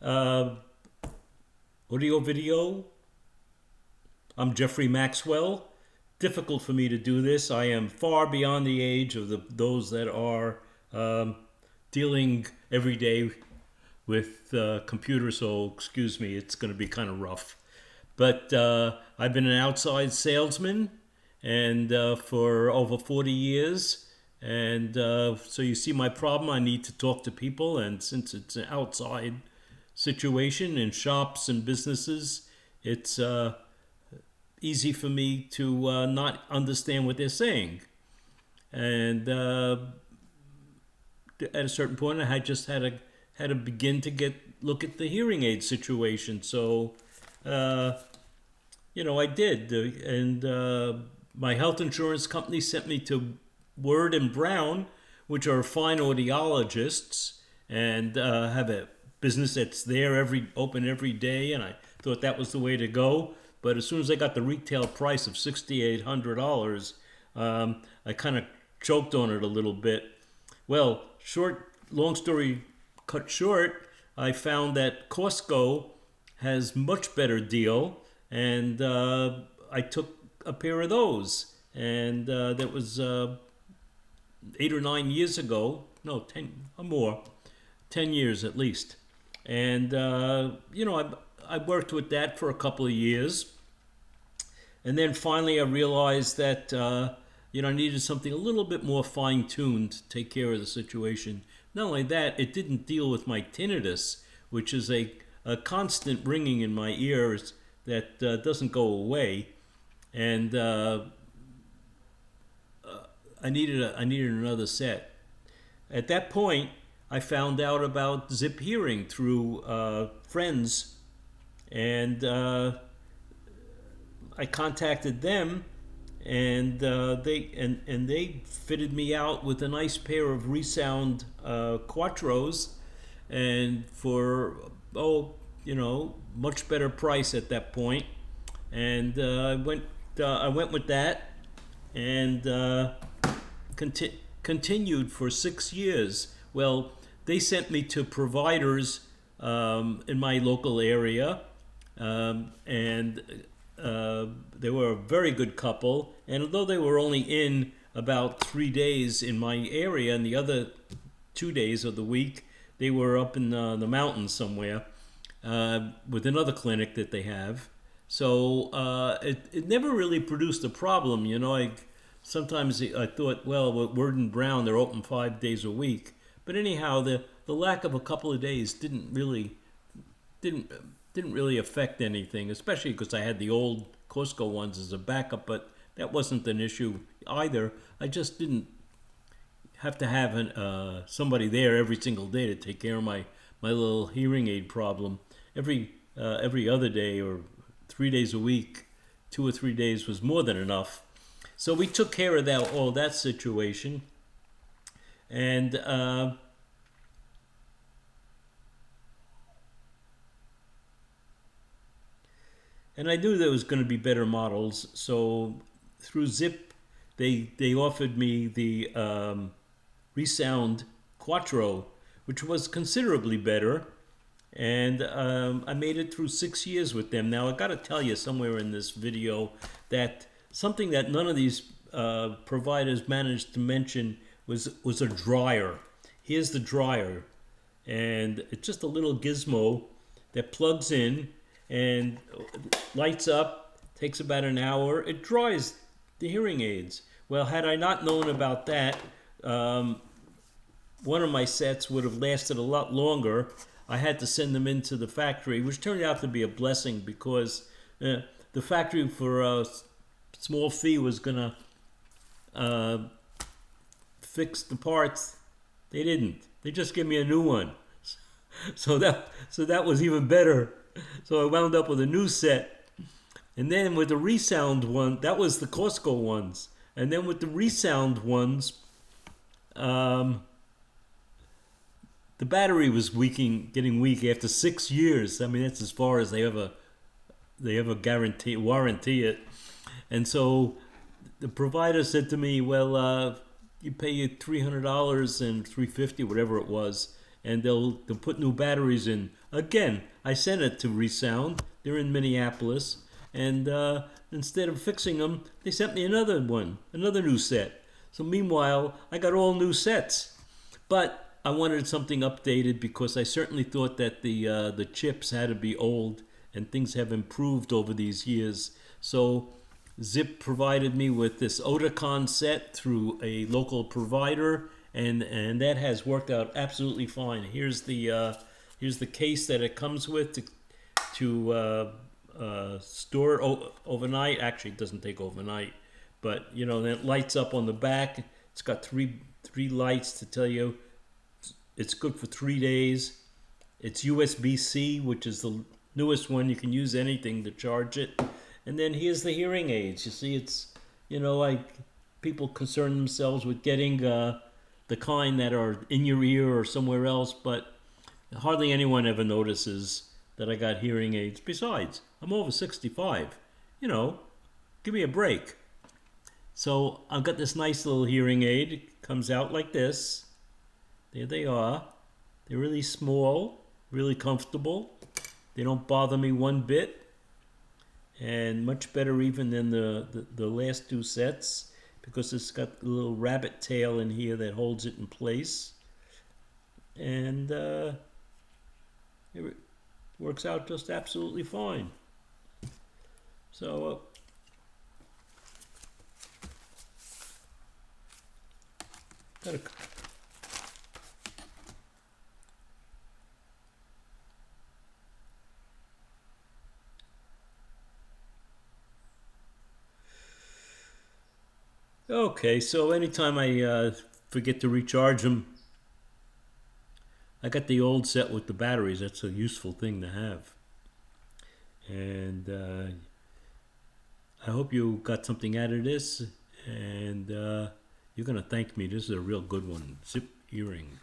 uh, audio video. I'm Jeffrey Maxwell. Difficult for me to do this. I am far beyond the age of those that are dealing every day with computers, so excuse me, it's going to be kind of rough. But I've been an outside salesman and for over 40 years. And so you see my problem, I need to talk to people. And since it's an outside situation in shops and businesses, it's easy for me to not understand what they're saying. And at a certain point, I had to begin to look at the hearing aid situation. So, I did. And my health insurance company sent me to Word and Brown, which are fine audiologists, and have a business that's open every day. And I thought that was the way to go. But as soon as I got the retail price of $6,800, I kind of choked on it a little bit. Well, long story cut short, I found that Costco has much better deal, and I took a pair of those. And that was 8 or 9 years ago. No, 10 or more. 10 years at least. And, I worked with that for a couple of years. And then finally I realized that, I needed something a little bit more fine-tuned to take care of the situation. Not only that, it didn't deal with my tinnitus, which is a constant ringing in my ears that doesn't go away. And I needed another set. At that point, I found out about Zip Hearing through friends, and I contacted them, and they fitted me out with a nice pair of Resound Quattros, and for much better price at that point. And I went with that, and continued for 6 years. Well, they sent me to providers in my local area, and they were a very good couple. And although they were only in about 3 days in my area, and the other 2 days of the week they were up in the mountains somewhere with another clinic that they have. So it never really produced a problem. Sometimes I thought, well, with Word and Brown, they're open 5 days a week. But anyhow, the lack of a couple of days didn't really affect anything, especially because I had the old Costco ones as a backup. But that wasn't an issue either. I just didn't have to have somebody there every single day to take care of my little hearing aid problem. Every other day or 3 days a week, 2 or 3 days was more than enough. So we took care of all that situation, and I knew there was going to be better models. So through Zip, they offered me the Resound Quattro, which was considerably better, and I made it through 6 years with them. Now I got to tell you somewhere in this video that something that none of these providers managed to mention was a dryer. Here's the dryer, and it's just a little gizmo that plugs in and lights up, takes about an hour. It dries the hearing aids. Well, had I not known about that, one of my sets would have lasted a lot longer. I had to send them into the factory, which turned out to be a blessing, because the factory for a small fee was going to fix the parts. They didn't. They just gave me a new one. So that was even better. So I wound up with a new set. And then with the Resound one, that was the Costco ones. And then with the Resound ones, the battery was getting weak after 6 years. I mean, that's as far as they ever warranty it. And so the provider said to me, well, you pay $300 and $350, whatever it was, and they'll put new batteries in. Again, I sent it to Resound. They're in Minneapolis, and instead of fixing them, they sent me another one, another new set. So meanwhile, I got all new sets, but I wanted something updated because I certainly thought that the chips had to be old, and things have improved over these years. So Zip provided me with this Oticon set through a local provider, and that has worked out absolutely fine. Here's the case that it comes with to store it overnight. Actually, it doesn't take overnight, but you know, that lights up on the back. It's got three lights to tell you it's good for 3 days. It's USB-C, which is the newest one. You can use anything to charge it. And then here's the hearing aids. You see, it's, you know, like people concern themselves with getting the kind that are in your ear or somewhere else, but hardly anyone ever notices that I got hearing aids. Besides, I'm over 65. You know, give me a break. So I've got this nice little hearing aid. It comes out like this. There they are. They're really small, really comfortable. They don't bother me one bit. And much better even than the last two sets, because it's got a little rabbit tail in here that holds it in place. And it works out just absolutely fine. So got a Okay, so anytime I forget to recharge them, I got the old set with the batteries. That's a useful thing to have. And I hope you got something out of this, and you're going to thank me. This is a real good one. Zip earring.